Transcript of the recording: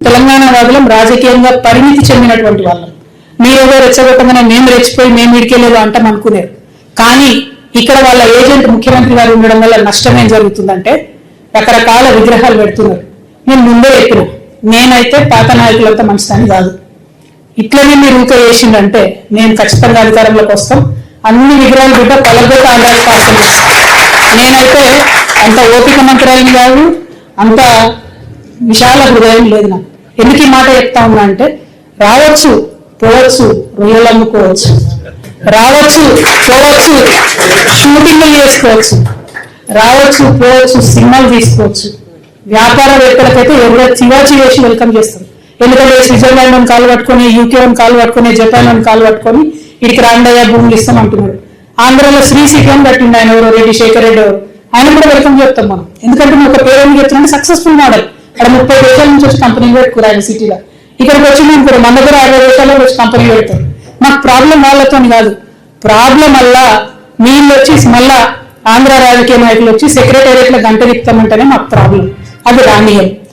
తెలంగాణ వాదులం రాజకీయంగా పరిమితి చెందినటువంటి వాళ్ళం. మీరేదో రెచ్చగొట్టగానే మేము రెచ్చిపోయి మేము ఇడికెళ్ళేదో అంటాం అనుకునేరు. కానీ ఇక్కడ వాళ్ళ ఏజెంట్ ముఖ్యమంత్రి గారు ఉండడం వల్ల నష్టం ఏం జరుగుతుందంటే రకరకాల విగ్రహాలు పెడుతున్నారు. నేను ముందే చెప్పిన, నేనైతే పాత నాయకులంతా మంచిదని కాదు. ఇట్లనే మీరు ఊక చేసిందంటే నేను ఖచ్చితంగా అధికారంలోకి వస్తాం. అన్ని విగ్రహాలు బిడ్డ పలగొట్ట ఆధారపడుతుంది. నేనైతే అంత ఓపిక మంత్రాలని కాదు, అంత విశాల హృదయం లేదు నాకు. ఎందుకు ఈ మాట చెప్తా ఉన్నా అంటే రావచ్చు పోవచ్చు, రొయ్యలు అమ్ముకోవచ్చు, రావచ్చు పోవచ్చు, షూటింగ్లు చేసుకోవచ్చు, రావచ్చు పోవచ్చు, సినిమాలు తీసుకోవచ్చు. వ్యాపారవేత్తలకైతే ఎవరో చివాచి వేసి వెల్కమ్ చేస్తారు. ఎందుకంటే స్విట్జర్లాండ్ అని కాలు పట్టుకొని, యూకే అని కాలు పట్టుకొని, జపాన్ అని కాలు పట్టుకొని ఇడికి రాండయ్య భూములు ఇస్తాం అంటున్నాడు. ఆంధ్రలో శ్రీ సిటీ అని కట్టిండు ఆయన, ఎవరో రెడ్డి శేఖర్ రెడ్డి ఎవరు, ఆయన కూడా వెల్కమ్ చెప్తాం మనం. ఎందుకంటే ఒక పేరు చెప్తున్నాంటే సక్సెస్ఫుల్ మోడల్. అక్కడ 30 దేశాల నుంచి వచ్చి కంపెనీలు పెట్టుకోరు ఆయన సిటీలో. ఇక్కడికి వచ్చి మేము కూడా మన దగ్గర 60 దేశాల్లో వచ్చి కంపెనీ పెడతారు. మాకు ప్రాబ్లం వాళ్ళతో కాదు, ప్రాబ్లం వల్ల వీళ్ళు వచ్చి మళ్ళా ఆంధ్ర రాజకీయ నాయకులు వచ్చి సెక్రటేరియట్లో గంట తిప్పుతామంటేనే మాకు ప్రాబ్లం. అది రానియం.